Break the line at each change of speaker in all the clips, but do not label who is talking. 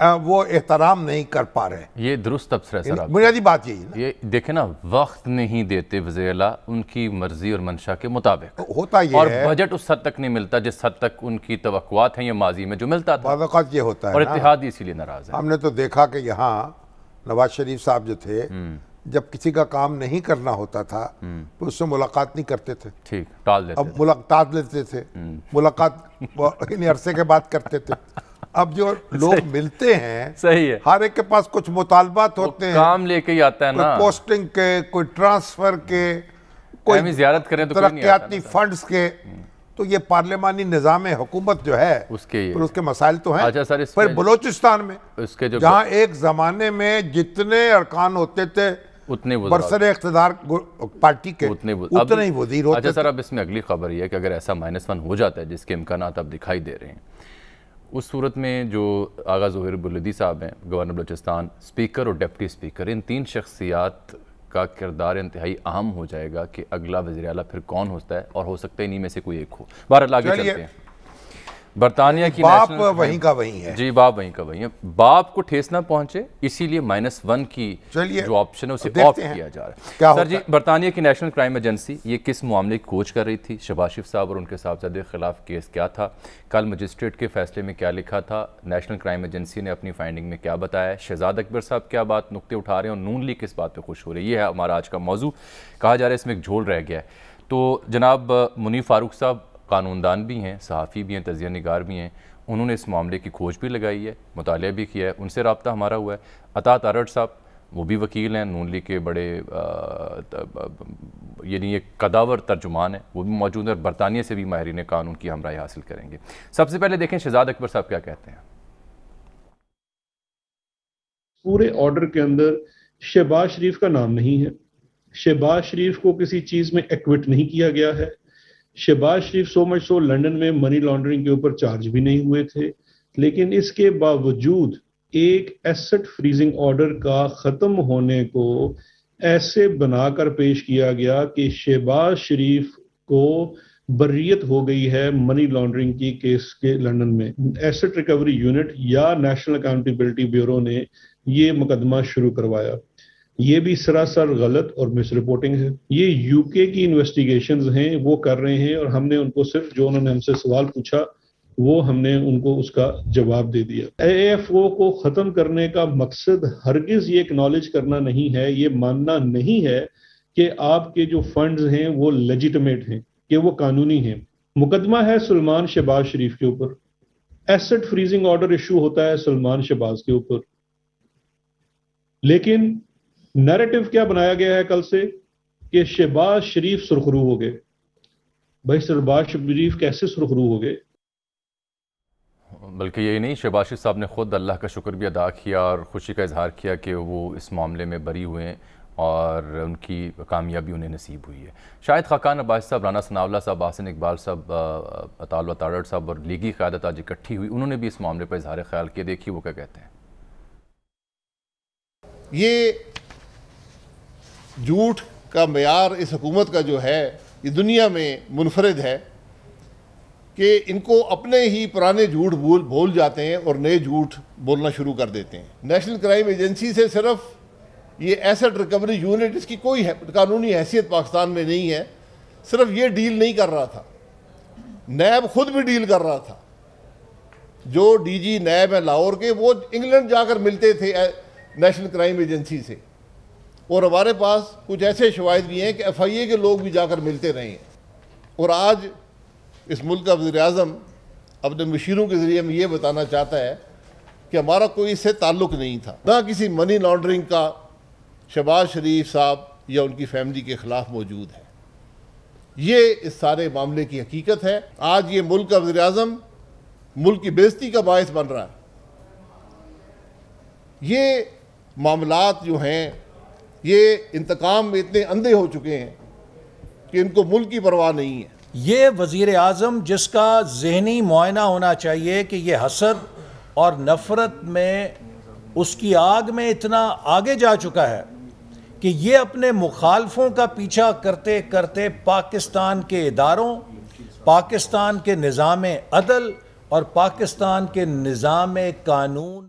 وہ احترام نہیں کر پا رہے.
یہ درست تبصرہ ہے سر.
بنیادی بات یہی ہے.
یہ دیکھیں نا، وقت نہیں دیتے وزیر اعلیٰ ان کی مرضی اور منشا کے مطابق.
ہوتا یہ
اور
ہے،
بجٹ اس حد تک نہیں ملتا جس حد تک ان کی توقعات ہیں یا ماضی میں جو ملتا تھا.
بعض اوقات یہ ہوتا ہے
اور
نا،
اتحاد اسی لیے ناراض ہے.
ہم نے تو دیکھا کہ یہاں نواز شریف صاحب جو تھے، جب کسی کا کام نہیں کرنا ہوتا تھا تو اس سے ملاقات نہیں کرتے تھے.
ٹھیک، ٹال دیتے
اب ملاقات لیتے تھے، ملاقات انہیں عرصے کے بعد کرتے تھے. اب جو لوگ ملتے ہیں،
صحیح ہے،
ہر ایک کے پاس کچھ مطالبات ہوتے ہیں،
کام لے کے ہی آتا ہے نا،
کوئی پوسٹنگ کے، کوئی ٹرانسفر کے، کوئی
زیارت کریں تو کوئی نہیں آتا
ترقیاتی فنڈز کے. تو یہ پارلیمانی نظام حکومت جو ہے
اس کے
پھر اس کے مسائل تو ہیں.
اچھا سر، اس
پھر بلوچستان میں
اس کے جو
جہاں ایک زمانے میں جتنے ارکان ہوتے تھے
اتنے
برسر اقتدار پارٹی کے، اتنے ہی وزیر ہوتے.
اچھا سر، اب اس میں اگلی خبر یہ ہے کہ اگر ایسا -1 ہو جاتا ہے جس کے امکانات اب دکھائی دے رہے ہیں، اس صورت میں جو آغا ظہیر بلودی صاحب ہیں گورنر بلوچستان، اسپیکر اور ڈپٹی اسپیکر، ان 3 شخصیات کا کردار انتہائی اہم ہو جائے گا کہ اگلا وزیر اعلیٰ پھر کون ہوتا ہے، اور ہو سکتا ہے انہی میں سے کوئی ایک ہو. بہرحال آگے چلتے ہیں. برطانیہ کی
باپ وہیں کا وہیں ہے.
جی، باپ وہیں کا وہیں ہے. باپ کو ٹھیس نہ پہنچے اسی لیے -1 کی جو آپشن ہے اسے آپٹ کیا جا رہا ہے. سر جی، برطانیہ کی نیشنل کرائم ایجنسی یہ کس معاملے کی کھوج کر رہی تھی؟ شہباز شریف صاحب اور ان کے صاحبزادے کے خلاف کیس کیا تھا؟ کل مجسٹریٹ کے فیصلے میں کیا لکھا تھا؟ نیشنل کرائم ایجنسی نے اپنی فائنڈنگ میں کیا بتایا ہے؟ شہزاد اکبر صاحب کیا بات نقطے اٹھا رہے ہیں اور نون لیگ کس بات پہ خوش ہو رہی ہے؟ یہ ہے ہمارا آج کا موضوع. کہا جا رہا ہے اس میں ایک جھول رہ گیا ہے. تو جناب منیف فاروق صاحب قانوندان بھی ہیں، صحافی بھی ہیں، تجزیہ نگار بھی ہیں. انہوں نے اس معاملے کی کھوج بھی لگائی ہے، مطالعہ بھی کیا ہے، ان سے رابطہ ہمارا ہوا ہے. اطاعت ارٹ صاحب وہ بھی وکیل ہیں، نون لیگ کے بڑے یعنی ایک قداور ترجمان ہیں، وہ بھی موجود ہیں، اور برطانیہ سے بھی ماہرین قانون کی ہمراہی حاصل کریں گے. سب سے پہلے دیکھیں شہزاد اکبر صاحب کیا کہتے ہیں.
پورے آرڈر کے اندر شہباز شریف کا نام نہیں ہے. شہباز شریف کو کسی چیز میں ایکوٹ نہیں کیا گیا ہے. شہباز شریف سو مچ سو لنڈن میں منی لانڈرنگ کے اوپر چارج بھی نہیں ہوئے تھے، لیکن اس کے باوجود ایک ایسٹ فریزنگ آرڈر کا ختم ہونے کو ایسے بنا کر پیش کیا گیا کہ شہباز شریف کو بریت ہو گئی ہے منی لانڈرنگ کی کیس کے لندن میں. ایسٹ ریکوری یونٹ یا نیشنل اکاؤنٹیبلٹی بیورو نے یہ مقدمہ شروع کروایا. یہ بھی سراسر غلط اور مس رپورٹنگ ہے. یہ یو کے کی انویسٹیگیشنز ہیں، وہ کر رہے ہیں، اور ہم نے ان کو صرف جو انہوں نے ہم سے سوال پوچھا وہ ہم نے ان کو اس کا جواب دے دیا. اے ایف او کو ختم کرنے کا مقصد ہرگز یہ اکنالج کرنا نہیں ہے، یہ ماننا نہیں ہے کہ آپ کے جو فنڈز ہیں وہ لیجیٹمیٹ ہیں، کہ وہ قانونی ہیں. مقدمہ ہے سلمان شہباز شریف کے اوپر. ایسٹ فریزنگ آرڈر ایشو ہوتا ہے سلمان شہباز کے اوپر، لیکن نیریٹو کیا بنایا گیا ہے کل سے کہ شہباز شریف سرخرو ہو گئے. بھائی شہباز شریف کیسے سرخرو ہو گئے؟
بلکہ یہی نہیں، شہباز شریف صاحب نے خود اللہ کا شکر بھی ادا کیا اور خوشی کا اظہار کیا کہ وہ اس معاملے میں بری ہوئے ہیں اور ان کی کامیابی انہیں نصیب ہوئی ہے. شاہد خاقان عباس صاحب، رانا ثناء اللہ صاحب، حسن اقبال صاحب، اطاعت ارٹ صاحب اور لیگی قیادت آج اکٹھی ہوئی، انہوں نے بھی اس معاملے پر اظہار خیال کیا. دیکھیے وہ کیا کہتے ہیں.
یہ جھوٹ کا معیار اس حکومت کا جو ہے یہ دنیا میں منفرد ہے کہ ان کو اپنے ہی پرانے جھوٹ بھول جاتے ہیں اور نئے جھوٹ بولنا شروع کر دیتے ہیں. نیشنل کرائم ایجنسی سے صرف یہ ایسٹ ریکوری یونٹ، اس کی کوئی قانونی حیثیت پاکستان میں نہیں ہے، صرف یہ ڈیل نہیں کر رہا تھا، نیب خود بھی ڈیل کر رہا تھا. جو ڈی جی نیب ہیں لاہور کے، وہ انگلینڈ جا کر ملتے تھے نیشنل کرائم ایجنسی سے، اور ہمارے پاس کچھ ایسے شواہد بھی ہیں کہ ایف آئی اے کے لوگ بھی جا کر ملتے رہے ہیں. اور آج اس ملک کا وزیر اعظم اپنے مشیروں کے ذریعے میں یہ بتانا چاہتا ہے کہ ہمارا کوئی اس سے تعلق نہیں تھا، نہ کسی منی لانڈرنگ کا شہباز شریف صاحب یا ان کی فیملی کے خلاف موجود ہے. یہ اس سارے معاملے کی حقیقت ہے. آج یہ ملک کا وزیر اعظم ملک کی بے عزتی کا باعث بن رہا ہے. یہ معاملات جو ہیں یہ انتقام میں اتنے اندھے ہو چکے ہیں کہ ان کو ملک کی پرواہ نہیں ہے.
یہ وزیر اعظم جس کا ذہنی معائنہ ہونا چاہیے کہ یہ حسد اور نفرت میں اس کی آگ میں اتنا آگے جا چکا ہے کہ یہ اپنے مخالفوں کا پیچھا کرتے کرتے پاکستان کے اداروں، پاکستان کے نظام عدل اور پاکستان کے نظام قانون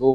2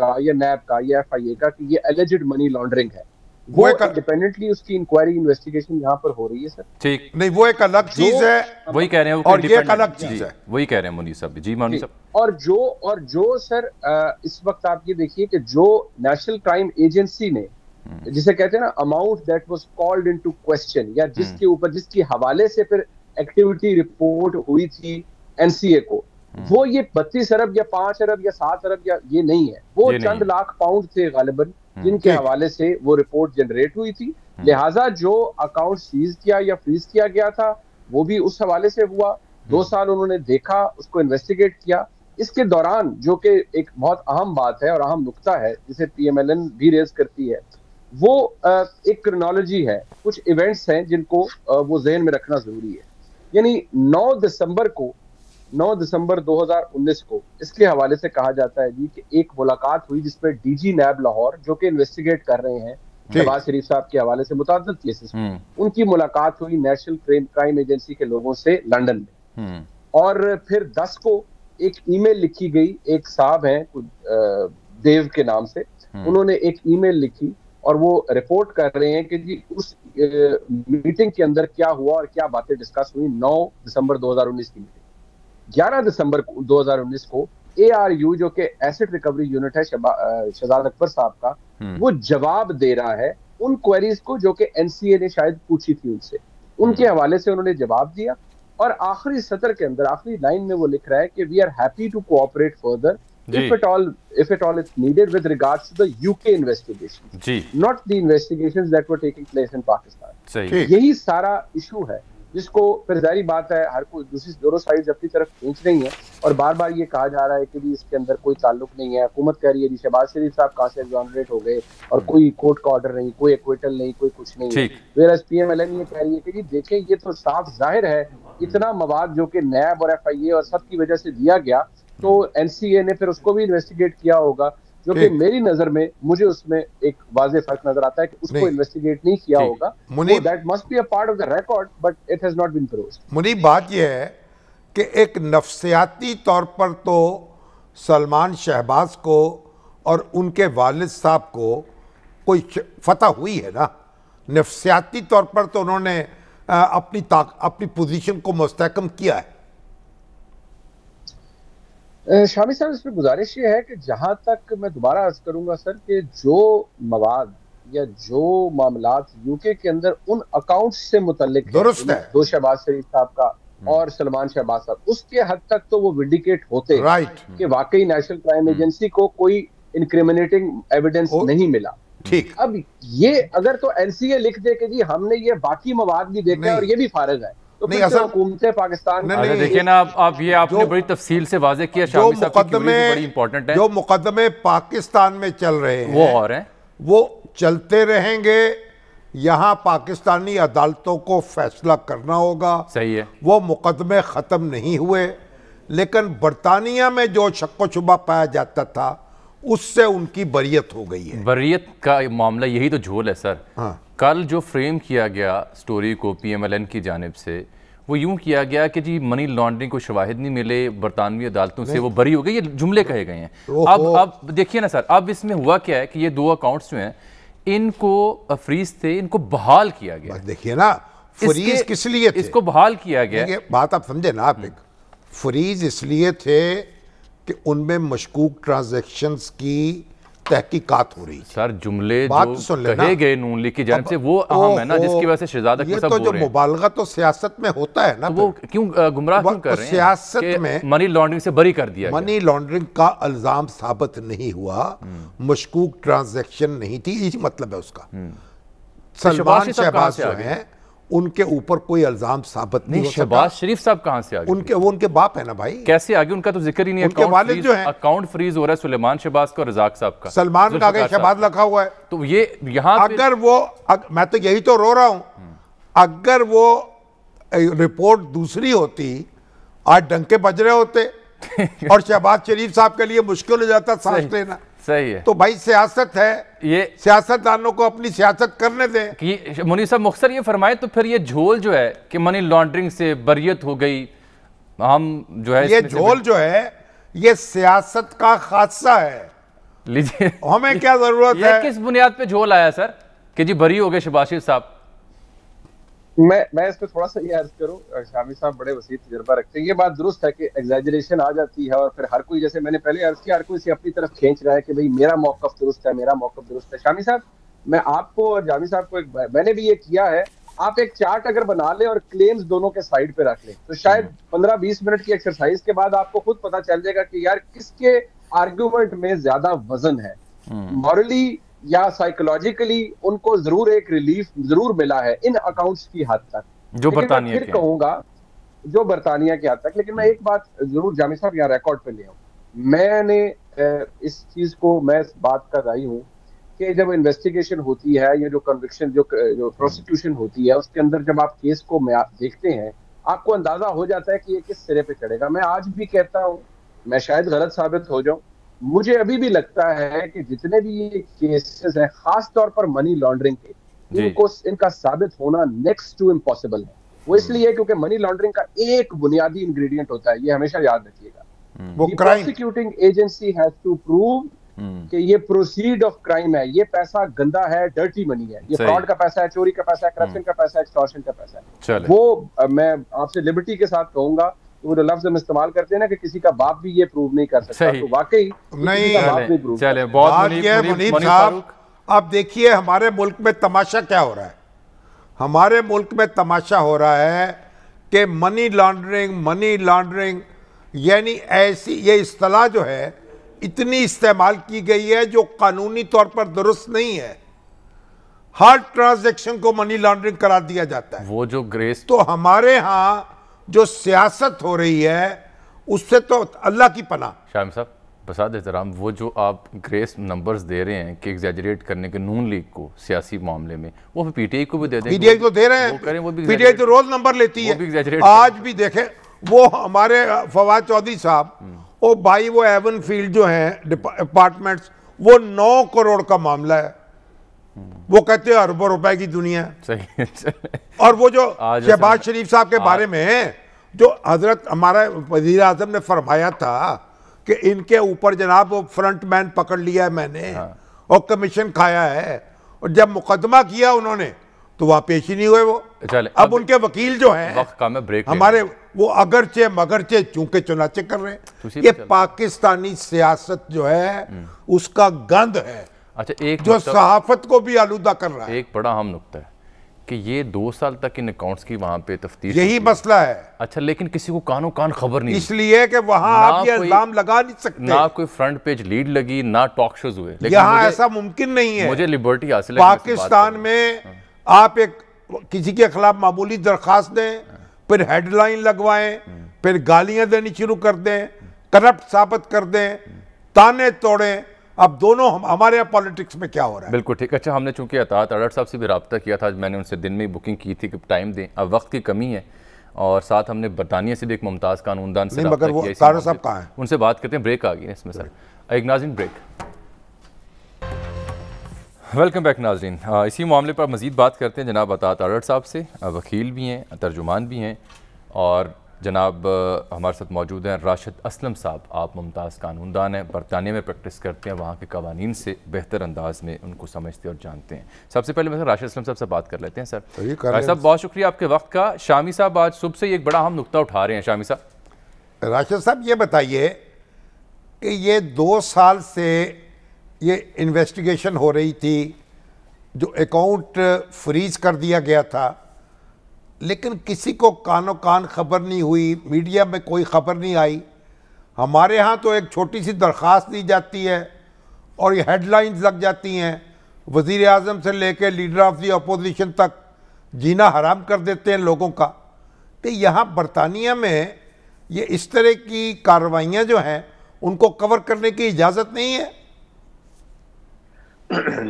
کا یا نیب کا یا FIA کا کہ یہ alleged money laundering ہے، وہ انڈیپینڈنٹلی اس کی انکوائری انویسٹیگیشن یہاں پر ہو رہی ہے سر.
ٹھیک
نہیں، وہ ایک الگ چیز ہے،
وہی کہہ رہے ہیں،
اور یہ ایک الگ چیز ہے،
وہی کہہ رہے ہیں منیر صاحب. جی منیر صاحب.
اور جو سر اس وقت آپ یہ دیکھیے کہ جو نیشنل کرائم ایجنسی نے جسے کہتے ہیں نا amount that was called into question, یا جس کے اوپر جس کے حوالے سے پھر ایکٹیویٹی رپورٹ ہوئی تھی NCA کو، وہ یہ 32 ارب یا 5 ارب یا 7 ارب یا یہ نہیں ہے، وہ چند لاکھ پاؤنڈ تھے غالباً جن کے حوالے سے وہ رپورٹ جنریٹ ہوئی تھی. لہٰذا جو اکاؤنٹ سیز کیا یا فریز کیا گیا تھا وہ بھی اس حوالے سے ہوا. 2 سال انہوں نے دیکھا، اس کو انویسٹیگیٹ کیا. اس کے دوران جو کہ ایک بہت اہم بات ہے اور اہم نقطہ ہے جسے PMLN بھی ریز کرتی ہے، وہ ایک کرونالوجی ہے، کچھ ایونٹس ہیں جن کو وہ ذہن میں رکھنا ضروری ہے. یعنی 9 دسمبر 2019 کو اس کے حوالے سے کہا جاتا ہے جی کہ ایک ملاقات ہوئی جس میں DG نیب لاہور جو کہ انویسٹیگیٹ کر رہے ہیں شہباز شریف صاحب کے حوالے سے متعدد کیسز، ان کی ملاقات ہوئی نیشنل کرائم ایجنسی کے لوگوں سے لنڈن میں. اور پھر 10 کو ایک ای میل لکھی گئی، ایک صاحب ہیں دیو کے نام سے، انہوں نے ایک ای میل لکھی اور وہ رپورٹ کر رہے ہیں کہ جی اس میٹنگ کے اندر کیا ہوا اور کیا باتیں ڈسکس ہوئی. 9 دسمبر 2019 کی میٹنگ. 11 دسمبر 2019 کو ARU جو کہ ایسٹ ریکوری یونٹ ہے شہزاد اکبر صاحب کا، وہ جواب دے رہا ہے ان کوئریز کو جو کہ NCA نے شاید پوچھی تھی ان سے، ان کے حوالے سے انہوں نے جواب دیا. اور آخری سطر کے اندر آخری لائن میں وہ لکھ رہا ہے کہ we are happy to cooperate further if at all it's needed with regards to the UK investigation, not the investigations that were taking place in Pakistan. یہی سارا ایشو ہے جس کو پھر ظاہری بات ہے ہر کوئی دونوں سائڈز اپنی طرف کھینچ رہی ہیں اور بار بار یہ کہا جا رہا ہے کہ جی اس کے اندر کوئی تعلق نہیں ہے. حکومت کہہ رہی ہے جی شہباز شریف صاحب کہاں سے ایگزانریٹ ہو گئے اور کوئی کورٹ کا آرڈر نہیں، کوئی ایکویٹل نہیں، کوئی کچھ نہیں. whereas PMLN یہ کہہ رہی ہے کہ جی دیکھیں یہ تو صاف ظاہر ہے اتنا مواد جو کہ نیب اور FIA اور سب کی وجہ سے دیا گیا تو NCA نے پھر اس کو بھی انویسٹیگیٹ کیا ہوگا، جو کہ میری نظر میں مجھے اس میں ایک واضح فرق نظر آتا ہے کہ اس کو انویسٹیگیٹ نہیں کیا ہوگا. That must be a part of the record, but it has not been proved.
منیب بات یہ ہے کہ ایک نفسیاتی طور پر تو سلمان شہباز کو اور ان کے والد صاحب کو کوئی فتح ہوئی ہے نا، نفسیاتی طور پر تو انہوں نے اپنی پوزیشن کو مستحکم کیا ہے.
شامی صاحب اس میں گزارش یہ ہے کہ جہاں تک میں دوبارہ عرض کروں گا سر کہ جو مواد یا جو معاملات UK کے اندر ان اکاؤنٹس سے متعلق
درست ہے،
دو شہباز شریف صاحب کا اور سلمان شہباز صاحب، اس کے حد تک تو وہ وینڈیکیٹ ہوتے کہ واقعی نیشنل کرائم ایجنسی کو کوئی انکریمنیٹنگ ایویڈنس نہیں ملا.
ٹھیک،
اب یہ اگر تو NCA لکھ دے کہ جی ہم نے یہ باقی مواد بھی دیکھا اور یہ بھی فارغ ہے تو پھر تو حکومت پاکستان
دیکھیں نا آپ یہ آپ نے بڑی تفصیل سے واضح کیا شامی صاحب کی بڑی امپورٹنٹ ہے.
جو مقدمے پاکستان میں چل رہے ہیں
وہ اور ہیں،
وہ چلتے رہیں گے. یہاں پاکستانی عدالتوں کو فیصلہ کرنا ہوگا.
صحیح ہے،
وہ مقدمے ختم نہیں ہوئے، لیکن برطانیہ میں جو شک و شبہ پایا جاتا تھا اس سے ان کی بریت ہو گئی ہے.
بریت کا معاملہ یہی تو جھول ہے سر. کل جو فریم کیا گیا سٹوری کو PMLN کی جانب سے وہ یوں کیا گیا کہ جی منی لانڈرنگ کو شواہد نہیں ملے، برطانوی عدالتوں سے وہ بری ہو گئی، یہ جملے کہے گئے ہیں. اب دیکھیے نا سر، اب اس میں ہوا کیا ہے کہ یہ 2 اکاؤنٹس جو ہیں ان کو فریز تھے، ان کو بحال کیا گیا.
دیکھیے نا فریز کس لیے تھے،
اس کو بحال کیا گیا.
بات آپ سمجھے نا، آپ ایک فریز اس لیے تھے کہ ان میں مشکوک ٹرانزیکشنز کی تحقیقات ہو رہی.
سر جملے جو کہے گئے نون لیگ کی جانب سے وہ اہم ہے نا، جس کی وجہ سے شہزاد اکبر صاحب بول رہے ہیں.
یہ تو جو مبالغہ تو سیاست میں ہوتا ہے نا،
وہ کیوں گمراہ کیوں کر رہے ہیں؟
سیاست میں
منی لانڈرنگ سے بری کر دیا.
منی لانڈرنگ کا الزام ثابت نہیں ہوا، مشکوک ٹرانزیکشن نہیں تھی، یہ مطلب ہے اس کا. سلمان شہباز جو ہیں ان کے اوپر کوئی الزام ثابت نہیں ہو سکا.
شہباز شریف صاحب کہاں سے آگے؟
وہ ان کے باپ ہیں نا بھائی.
کیسے آگے؟ ان کا تو ذکر ہی نہیں.
ان کے والد جو ہیں
اکاؤنٹ فریز ہو رہا ہے سلیمان شہباز کا اور رزاق صاحب کا.
سلمان کا آگے شہباز لکھا ہوا ہے.
تو یہ یہاں
اگر وہ، میں تو یہی تو رو رہا ہوں، اگر وہ رپورٹ دوسری ہوتی آج ڈنکے بج رہے ہوتے اور شہباز شریف صاحب کے لیے مشکل ہو جاتا سانس لینا.
صحیح ہے.
تو بھائی سیاست ہے، یہ سیاست دانوں کو اپنی سیاست کرنے دیں.
منیر صاحب مختصر یہ فرمائے تو پھر یہ جھول جو ہے کہ منی لانڈرنگ سے بریت ہو گئی، ہم جو ہے
یہ جھول جو ہے یہ سیاست کا خاصہ ہے.
لیجیے
ہمیں کیا ضرورت ہے؟
یہ کس بنیاد پہ جھول آیا سر کہ جی بری ہو گئے شہباز شریف صاحب؟
میں اس پہ تھوڑا سا یہ عرض کروں، شامی صاحب بڑے وسیع تجربہ رکھتے ہیں. یہ بات درست ہے کہ ایگزیجریشن آ جاتی ہے اور پھر ہر کوئی، جیسے میں نے پہلے عرض کیا، ہر کوئی اسے اپنی طرف کھینچ رہا ہے کہ بھئی میرا موقف درست ہے، میرا موقف درست ہے. شامی صاحب، میں آپ کو اور جامی صاحب کو میں نے بھی یہ کیا ہے، آپ ایک چارٹ اگر بنا لیں اور کلیمز دونوں کے سائڈ پہ رکھ لیں تو شاید 15-20 منٹ کی ایکسرسائز کے بعد آپ کو خود پتا چل جائے گا کہ یار کس کے آرگومنٹ میں زیادہ وزن ہے. مورلی یا سائیکولوجیکلی ان کو ضرور ایک ریلیف ضرور ملا ہے ان اکاؤنٹس کی حد تک،
جو برطانیہ
کے کہوں گا جو برطانیہ کی حد تک. لیکن میں ایک بات ضرور جامی صاحب یہاں ریکارڈ پہ لے آؤں، میں نے اس چیز کو، میں اس بات کا رائی ہوں کہ جب انویسٹیگیشن ہوتی ہے یا جو کنوکشن جو پروسیکیوشن ہوتی ہے اس کے اندر جب آپ کیس کو دیکھتے ہیں آپ کو اندازہ ہو جاتا ہے کہ یہ کس سرے پہ چڑھے گا. میں آج بھی کہتا ہوں، میں شاید غلط ثابت ہو جاؤں، مجھے ابھی بھی لگتا ہے کہ جتنے بھی یہ کیسز ہیں خاص طور پر منی لانڈرنگ کے، ان کا ثابت ہونا نیکسٹ ٹو امپاسبل ہے. وہ اس لیے کیونکہ منی لانڈرنگ کا ایک بنیادی انگریڈینٹ ہوتا ہے، یہ ہمیشہ یاد رکھیے گا، وہ پروسیکیوٹنگ ایجنسی ہیز ٹو پروو کہ یہ پروسیڈ آف کرائم ہے، یہ پیسہ گندا ہے، ڈرٹی منی ہے، یہ فراڈ کا پیسہ ہے، چوری کا پیسہ ہے، کرپشن کا پیسہ ہے، ایکسٹورشن کا پیسہ ہے. وہ میں آپ سے لبرٹی کے ساتھ کہوں گا، وہ جو لفظ ہم استعمال کرتے ہیں نا کہ کسی کا باپ بھی یہ پروو نہیں کر سکتا، تو واقعی
منیب صاحب آپ دیکھیے ہمارے ملک میں تماشا کیا ہو رہا ہے. ہمارے ملک میں تماشا ہو رہا ہے کہ منی لانڈرنگ یعنی ایسی یہ اصطلاح جو ہے اتنی استعمال کی گئی ہے جو قانونی طور پر درست نہیں ہے. ہر ٹرانزیکشن کو منی لانڈرنگ قرار دیا جاتا ہے.
وہ جو گریس،
تو ہمارے ہاں جو سیاست ہو رہی ہے اس سے تو اللہ کی پناہ.
شاہم صاحب بساد احترام، وہ جو آپ گریس نمبرز دے رہے ہیں کہ ایگزیجریٹ کرنے کے نون لیگ کو سیاسی معاملے میں، وہ پی ٹی آئی کو بھی دے دیں.
پی ٹی آئی کو دے رہے ہیں، پی ٹی آئی تو روز نمبر لیتی ہے. آج بھی دیکھیں وہ ہمارے فواد چودھری صاحب، او بھائی وہ ایون فیلڈ جو ہیں اپارٹمنٹس، وہ 9 کروڑ کا معاملہ ہے، وہ کہتے ہیں اربوں روپے کی دنیا ہے. اور وہ جو شہباز شریف صاحب کے بارے میں جو حضرت ہمارا وزیر اعظم نے فرمایا تھا کہ ان کے اوپر جناب وہ فرنٹ مین پکڑ لیا ہے میں نے اور کمیشن کھایا ہے، اور جب مقدمہ کیا انہوں نے تو وہاں پیش ہی نہیں ہوئے. وہ اب ان کے وکیل جو ہیں ہمارے وہ اگرچہ مگرچہ چونکہ چنانچہ کر رہے ہیں. یہ پاکستانی سیاست جو ہے اس کا گند ہے جو صحافت کو بھی آلودہ کر رہا ہے.
ایک بڑا اہم نقطہ ہے کہ یہ 2 سال تک ان اکاؤنٹس کی وہاں پہ تفتیش،
یہی مسئلہ ہے.
اچھا، لیکن کسی کو کانوں کان خبر نہیں،
اس لیے کہ وہاں آپ یہ الزام لگا نہیں سکتے،
نہ کوئی فرنٹ پیج لیڈ لگی، نہ ٹاک شوز ہوئے.
یہاں ایسا ممکن نہیں ہے.
مجھے لبرٹی حاصل ہے
پاکستان میں آپ ایک کسی کے خلاف معمولی درخواست دیں، پھر ہیڈ لائن لگوائیں، پھر گالیاں دینی شروع کر دیں، کرپٹ ثابت کر دیں، تانے توڑیں. اب دونوں ہمارے یہاں پالیٹکس میں کیا ہو رہا ہے.
بالکل ٹھیک. اچھا، ہم نے چونکہ اطاعت اڈر صاحب سے بھی رابطہ کیا تھا، میں نے ان سے دن میں ہی بکنگ کی تھی کہ ٹائم دیں، اب وقت کی کمی ہے، اور ساتھ ہم نے برطانیہ سے بھی ایک ممتاز قانوندان سے رابطہ کیا.
کارو صاحب کہاں ہیں؟
ان سے بات کرتے ہیں. بریک آ گئی ہے اس میں سر. ایک ناظرین بریک. ویلکم بیک ناظرین. اسی معاملے پر مزید بات کرتے ہیں جناب اطاعت اڈر صاحب سے، وکیل بھی ہیں، ترجمان بھی ہیں، اور جناب ہمارے ساتھ موجود ہیں راشد اسلم صاحب. آپ ممتاز قانوندان ہیں، برطانیہ میں پریکٹس کرتے ہیں، وہاں کے قوانین سے بہتر انداز میں ان کو سمجھتے اور جانتے ہیں. سب سے پہلے راشد اسلم صاحب سے بات کر لیتے ہیں. سر راشد صاحب بہت شکریہ آپ کے وقت کا. شامی صاحب آج صبح سے ایک بڑا اہم نقطہ اٹھا رہے ہیں. شامی صاحب،
راشد صاحب یہ بتائیے کہ یہ 2 سال سے یہ انویسٹیگیشن ہو رہی تھی، جو اکاؤنٹ فریز کر دیا گیا تھا، لیکن کسی کو کانوں کان خبر نہیں ہوئی، میڈیا میں کوئی خبر نہیں آئی. ہمارے ہاں تو ایک چھوٹی سی درخواست دی جاتی ہے اور یہ ہیڈ لائنز لگ جاتی ہیں، وزیر اعظم سے لے کے لیڈر آف دی اپوزیشن تک جینا حرام کر دیتے ہیں لوگوں کا. کہ یہاں برطانیہ میں یہ اس طرح کی کارروائیاں جو ہیں ان کو کور کرنے کی اجازت نہیں ہے.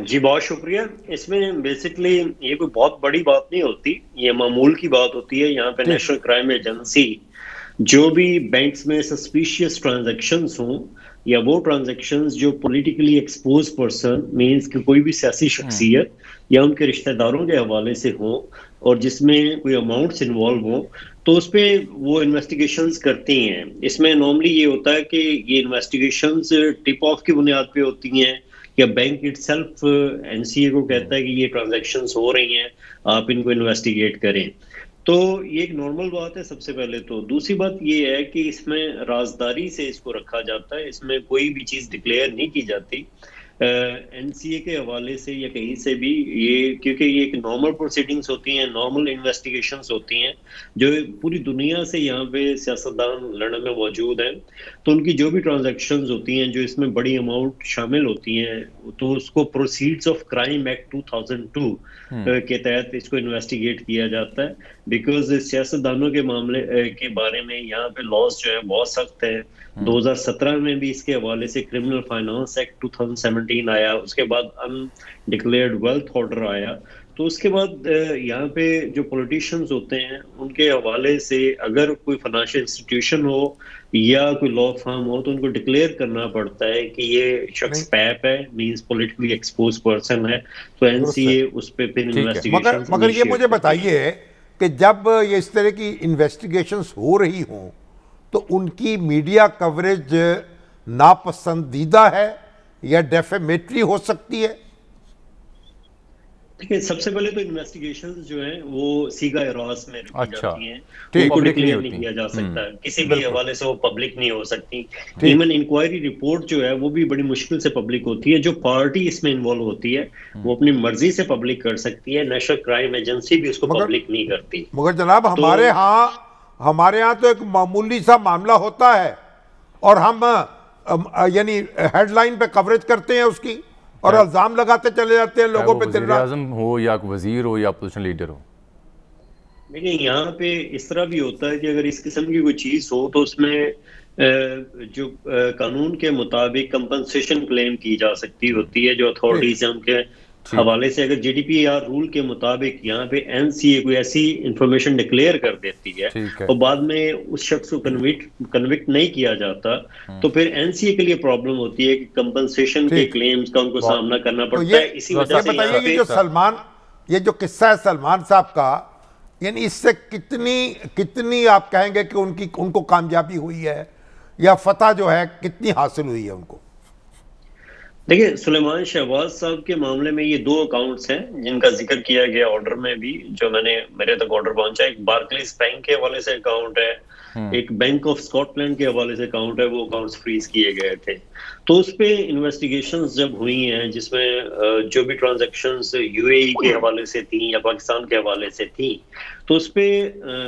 جی بہت شکریہ. اس میں بیسکلی یہ کوئی بہت بڑی بات نہیں ہوتی، یہ معمول کی بات ہوتی ہے. یہاں پہ نیشنل کرائم ایجنسی جو بھی بینکس میں سسپیشیس ٹرانزیکشنز ہوں یا وہ ٹرانزیکشنز جو پولیٹیکلی ایکسپوز پرسن مینس کہ کوئی بھی سیاسی شخصیت یا ان کے رشتہ داروں کے حوالے سے ہوں اور جس میں کوئی اماؤنٹس انوالو ہوں، تو اس پہ وہ انویسٹیگیشنز کرتی ہیں. اس میں نارملی یہ ہوتا ہے کہ یہ انویسٹیگیشنز ٹپ آف کی بنیاد پہ ہوتی ہیں یا bank at self N C A کو کہتا ہے کہ یہ ٹرانزیکشنز ہو رہی ہیں, آپ ان کو انویسٹیگیٹ کریں. تو یہ ایک نارمل بات ہے سب سے پہلے. تو دوسری بات یہ ہے کہ اس میں رازداری سے اس کو رکھا جاتا ہے, اس میں کوئی بھی چیز ڈکلیئر نہیں کی جاتی این سی اے کے حوالے سے یا کہیں سے بھی, یہ کیونکہ یہ ایک نارمل پروسیڈنگز ہوتی ہیں, نارمل انویسٹیگیشنز ہوتی ہیں جو پوری دنیا سے یہاں پہ سیاستدان لندن میں موجود ہیں. تو ان کی جو بھی ٹرانزیکشنز ہوتی ہیں جو اس میں بڑی اماؤنٹ شامل ہوتی ہیں تو اس کو پروسیڈز آف کرائم ایکٹ 2002 کے تحت اس کو انویسٹیگیٹ کیا جاتا ہے. بیکاز سیاستدانوں کے معاملے کے بارے میں یہاں پہ لاز جو ہے بہت سخت ہے. 2017 میں بھی اس کے حوالے سے کرمنل فائنانس ایکٹ 2017 آیا, اس کے بعد ان ڈکلیئرڈ ویلتھ آرڈر آیا. تو اس کے بعد یہاں پہ جو پولیٹیشینز ہوتے ہیں ان کے حوالے سے اگر کوئی فائنینشیل انسٹیٹیوشن ہو یا کوئی لا فرم ہو تو ان کو ڈکلیئر کرنا پڑتا ہے کہ یہ شخص پیپ ہے, مینز پولیٹیکلی ایکسپوز پرسن ہے. تو این سی اے اس پہ پھر انویسٹیگیشن.
مگر یہ مجھے بتائیے کہ جب یہ اس طرح کی انویسٹیگیشنز ہو رہی ہوں تو ان کی میڈیا کوریج ناپسندیدہ ہے یا ڈیفیمیٹری ہو سکتی ہے؟
دیکھیں سب سے پہلے تو انویسٹیگیشنز جو ہیں وہ سیگا اراس میں رکھی جاتی ہیں, ان کو ڈکلیئر نہیں کیا جا سکتا, کسی بھی حوالے سے وہ پبلک نہیں ہو سکتی. ایون انکوائری رپورٹ جو ہے وہ بھی بڑی مشکل سے پبلک ہوتی ہے. جو پارٹی اس میں انوالو ہوتی ہے وہ اپنی مرضی سے پبلک کر سکتی ہے, نیشنل کرائم ایجنسی بھی اس کو پبلک نہیں کرتی.
مگر جناب ہمارے ہاں تو ایک معمولی سا معاملہ ہوتا ہے اور ہم یعنی ہیڈ لائن پہ کوریج کرتے ہیں اس کی اور الزام لگاتے چلے جاتے ہیں لوگوں پہ.
وزیر اعظم ہو یا وزیر ہو یا اپوزیشن لیڈر ہو.
دیکھیں یہاں پہ اس طرح بھی ہوتا ہے کہ اگر اس قسم کی کوئی چیز ہو تو اس میں جو قانون کے مطابق کمپنسیشن کلیم کی جا سکتی ہوتی ہے. جو اتھارٹیز ہیں ان کے حوالے سے اگر G D P R rule کے مطابق یہاں پہ این سی اے کوئی ایسی انفارمیشن ڈکلیئر کر دیتی ہے اور بعد میں اس شخص کو کنوکٹ نہیں کیا جاتا تو پھر این سی اے کے لیے پرابلم ہوتی ہے کہ کمپنسیشن کے کلیمز کا ان کو سامنا کرنا پڑتا ہے. اسی وجہ سے
بتائیے یہ جو قصہ ہے سلمان صاحب کا, یعنی اس سے کتنی آپ کہیں گے کہ ان کو کامیابی ہوئی ہے یا فتح جو ہے کتنی حاصل ہوئی ہے ان کو؟
دیکھیں سلیمان شہباز صاحب کے معاملے میں یہ 2 اکاؤنٹس ہیں جن کا ذکر کیا گیا آرڈر میں بھی, جو میرے تک آرڈر پہنچا. ایک بارکلیز بینک کے حوالے سے اکاؤنٹ ہے, ایک بینک آف اسکاٹ لینڈ کے حوالے سے اکاؤنٹ ہے. وہ اکاؤنٹس فریز کیے گئے تھے. تو اس پہ انویسٹیگیشنز جب ہوئی ہیں جس میں جو بھی ٹرانزیکشنز یو اے ای کے حوالے سے تھیں یا پاکستان کے حوالے سے تھیں تو اس پہ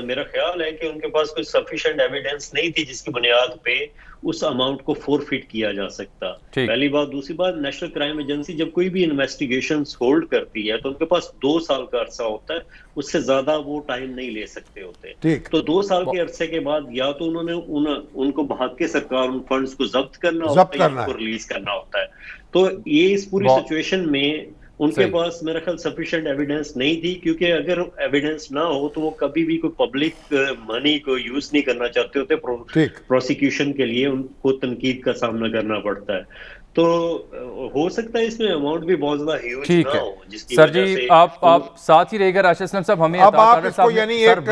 میرا خیال ہے کہ ان کے پاس کوئی سفیشینٹ ایویڈنس نہیں تھی جس کی بنیاد پہ اس اماؤنٹ کو فورفٹ کیا جا سکتا. پہلی بات. دوسری بات, نیشنل کرائم ایجنسی جب کوئی بھی انویسٹیگیشنز ہولڈ کرتی ہے تو ان کے پاس 2 سال کا عرصہ ہوتا ہے, اس سے زیادہ وہ ٹائم نہیں لے سکتے ہوتے. تو 2 سال کے عرصے کے بعد یا تو انہوں نے ان کو بھاگ کے سرکار ان فنڈز کو ضبط کرنا ہوتا ہے یا ان کو ریلیز کرنا ہوتا ہے. تو یہ اس پوری سچویشن میں ان کے پاس میرا خیال سفیشینٹ ایویڈنس نہیں تھی, کیونکہ اگر ایویڈنس نہ ہو تو وہ کبھی بھی کوئی پبلک منی کو یوز نہیں کرنا چاہتے ہوتے. پروسیکیوشن کے لیے ان کو تنقید کا سامنا کرنا پڑتا ہے. تو ہو سکتا ہے اس میں اماؤنٹ بھی بہت زیادہ ہیوج نہ ہو جس کی وجہ سے.
آپ ساتھ ہی رہے گا راشد اسلم صاحب. ہمیں
اب آپ اس کو یعنی ایک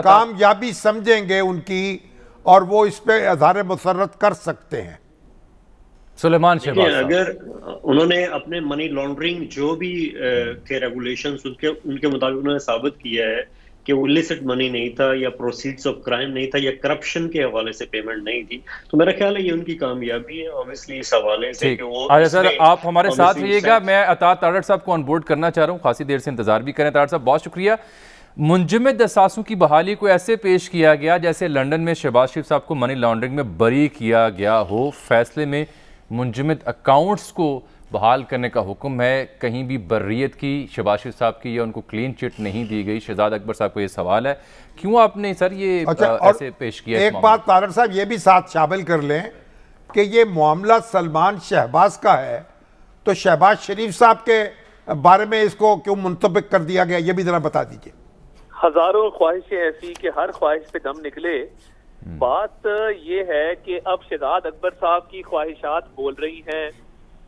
کامیابی سمجھیں گے ان کی اور وہ اس پہ اظہار مسرت کر سکتے ہیں.
سلیمان شہباز
اگر انہوں نے اپنے منی لانڈرنگ جو بھی کے ریگولیشنز ان کے مطابق انہوں نے ثابت کیا ہے کہ وہ illicit منی نہیں تھا یا پروسیڈز آف کرائم نہیں تھا یا کرپشن کے حوالے سے پیمنٹ نہیں تھی, تو میرا خیال ہے یہ ان کی کامیابی ہے اوبویسلی اس حوالے سے کہ وہ.
سر آپ ہمارے ساتھ رہیے گا. میں اطاعت تارڑ صاحب کو آن بورڈ کرنا چاہ رہا ہوں, خاصی دیر سے انتظار بھی کریں. تارڑ صاحب بہت شکریہ. منجمد اثاثوں کی بحالی کو ایسے پیش کیا گیا جیسے لنڈن میں شہباز شریف صاحب کو منی لانڈرنگ میں بری کیا گیا ہو. فیصلے میں منجمد اکاؤنٹس کو بحال کرنے کا حکم ہے. کہیں بھی برریت کی شہباز شریف صاحب کی یا ان کو کلین چٹ نہیں دی گئی. شہزاد اکبر صاحب کو یہ سوال ہے, کیوں آپ نے سر یہ ایسے پیش کیا؟
ایک بات طارق صاحب یہ بھی ساتھ شامل کر لیں کہ یہ معاملہ سلمان شہباز کا ہے تو شہباز شریف صاحب کے بارے میں اس کو کیوں منطبق کر دیا گیا, یہ بھی ذرا بتا دیجئے.
ہزاروں خواہشیں ایسی کہ ہر خواہش پہ دم نکلے. بات یہ ہے کہ اب شہزاد اکبر صاحب کی خواہشات بول رہی ہیں,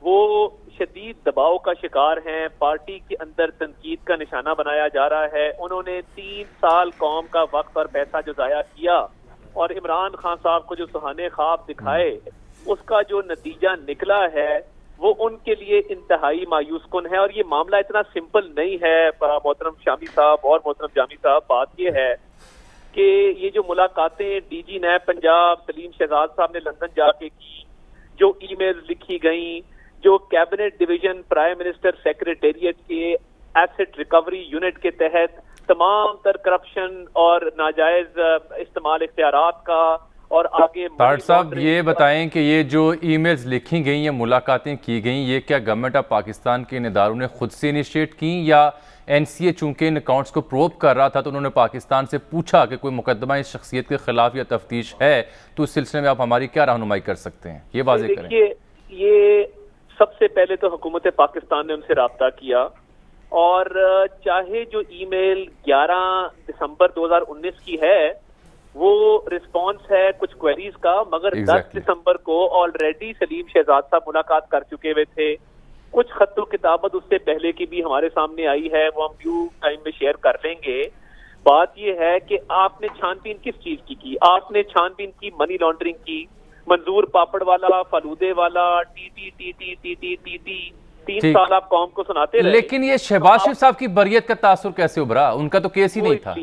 وہ شدید دباؤ کا شکار ہیں، پارٹی کے اندر تنقید کا نشانہ بنایا جا رہا ہے. انہوں نے 3 سال قوم کا وقت اور پیسہ جو ضائع کیا اور عمران خان صاحب کو جو سہانے خواب دکھائے، اس کا جو نتیجہ نکلا ہے وہ ان کے لیے انتہائی مایوس کن ہے. اور یہ معاملہ اتنا سمپل نہیں ہے محترم شامی صاحب اور محترم جامی صاحب. بات یہ ہے کہ یہ جو ملاقاتیں ڈی جی نیب پنجاب سلیم شہزاد صاحب نے لندن جا کے کی، جو ای میل لکھی گئیں، جو cabinet division prime minister secretariat کے ایسٹ ریکوری یونٹ کے تحت تمام تر کرپشن اور ناجائز استعمال اختیارات کا، اور آگے
طاہر صاحب یہ بتائیں کہ یہ جو ای میلز لکھی گئیں یا ملاقاتیں کی گئیں، یہ کیا گورنمنٹ آف پاکستان کے ان اداروں نے خود سے انیشیٹ کی، یا این سی اے چونکہ ان اکاؤنٹس کو پروب کر رہا تھا تو انہوں نے پاکستان سے پوچھا کہ کوئی مقدمہ اس شخصیت کے خلاف یا تفتیش ہے تو اس سلسلے میں آپ ہماری کیا رہنمائی کر سکتے ہیں؟ یہ واضح کریں.
یہ سب سے پہلے تو حکومت پاکستان نے ان سے رابطہ کیا، اور چاہے جو ای میل 11 دسمبر 2019 کی ہے وہ رسپانس ہے کچھ کوئریز کا، مگر 10 دسمبر کو آلریڈی سلیم شہزاد صاحب ملاقات کر چکے ہوئے تھے. کچھ خط و کتابت اس سے پہلے کی بھی ہمارے سامنے آئی ہے، وہ ہم ڈیو ٹائم میں شیئر کر لیں گے. بات یہ ہے کہ آپ نے چھان بین کس چیز کی؟ آپ نے چھان بین کی منی لانڈرنگ کی. منظور پاپڑ والا، فلودے والا، T T T T T T T T 3 سال آپ قوم کو سناتے رہے.
لیکن یہ شہباز شریف صاحب کی بریت کا تاثر کیسے ابھرا؟ ان کا تو کیس ہی نہیں تھا.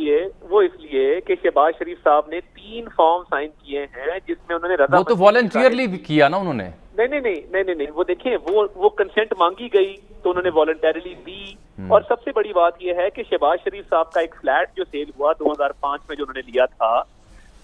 وہ اس لیے کہ شہباز شریف صاحب نے 3 فارم سائن کیے ہیں جس میں انہوں نے رضا،
وہ تو والنٹیئرلی کیا نا انہوں نے.
نہیں، وہ دیکھیں وہ کنسنٹ مانگی گئی تو انہوں نے والنٹیرلی دی. اور سب سے بڑی بات یہ ہے کہ شہباز شریف صاحب کا ایک فلیٹ جو سیل ہوا 2005 میں جو انہوں نے لیا تھا،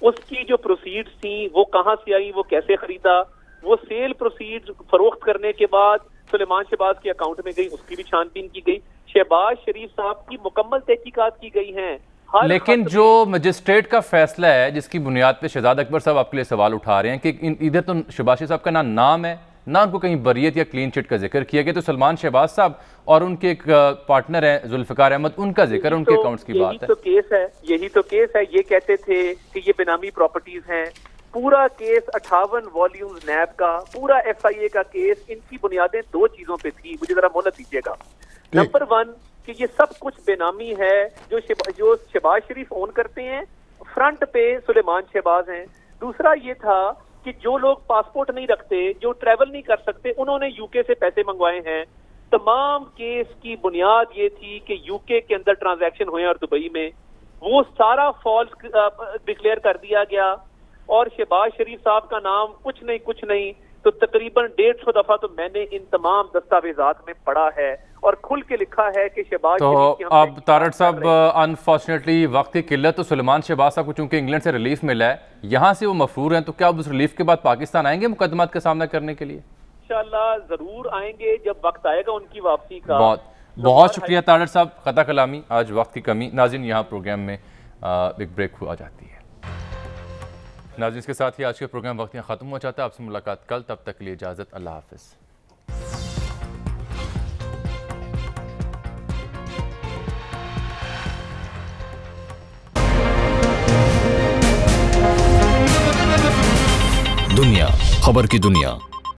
اس کی جو پروسیڈز تھیں وہ کہاں سے آئی، وہ کیسے خریدا، وہ سیل پروسیڈز فروخت کرنے کے بعد سلیمان شہباز کے اکاؤنٹ میں گئی، اس کی بھی چھان بین کی گئی. شہباز شریف صاحب کی مکمل تحقیقات کی گئی ہیں.
لیکن جو مجسٹریٹ کا فیصلہ ہے جس کی بنیاد پہ شہزاد اکبر صاحب آپ کے لیے سوال اٹھا رہے ہیں کہ ادھر تو شہباز شریف صاحب کا نام ہے، نہ ان کو کہیں بریت یا کلین چٹ کا ذکر کیا گیا، تو سلمان شہباز صاحب اور ان کے ایک پارٹنر ہیں ذوالفقار احمد، ان کا ذکر ان کے اکاؤنٹس کی بات ہے.
یہی تو کیس ہے. یہ کہتے تھے کہ یہ بینامی پراپرٹیز ہیں. پورا کیس 58 والیومز نیب کا، پورا ایف آئی اے کا کیس، ان کی بنیادیں 2 چیزوں پہ تھی. مجھے ذرا مہلت دیجیے گا. نمبر 1 کہ یہ سب کچھ بے نامی ہے جو شہباز شریف اون کرتے ہیں، فرنٹ پہ سلیمان شہباز ہیں. دوسرا یہ تھا کہ جو لوگ پاسپورٹ نہیں رکھتے، جو ٹریول نہیں کر سکتے، انہوں نے یو کے سے پیسے منگوائے ہیں. تمام کیس کی بنیاد یہ تھی کہ یو کے اندر ٹرانزیکشن ہوئے اور دبئی میں، وہ سارا فالس ڈکلیئر کر دیا گیا. اور شہباز شریف صاحب کا نام کچھ نہیں تو تقریباً 150 دفعہ تو میں نے ان تمام دستاویزات میں پڑھا ہے اور کھل کے لکھا ہے کہ شہباز شریف.
تو اب طارق صاحب انفارچونیٹلی وقت کی قلت، تو سلیمان شہباز صاحب کو چونکہ انگلینڈ سے ریلیف ملا ہے، یہاں سے وہ مفرور ہیں، تو کیا اب اس ریلیف کے بعد پاکستان آئیں گے مقدمات کا سامنا کرنے کے لیے؟
انشاءاللہ ضرور آئیں گے جب وقت آئے گا ان کی واپسی کا.
بہت شکریہ طارق صاحب. قطع کلامی، آج وقت کی کمی. ناظرین یہاں پروگرام میں ایک بریک ہو جاتی ہے. ناظرین اس کے ساتھ ہی آج کے پروگرام وقت یہاں ختم ہو جاتا ہے. آپ سے ملاقات کل، تب تک کے لیے اجازت. اللہ حافظ.
دنیا خبر کی دنیا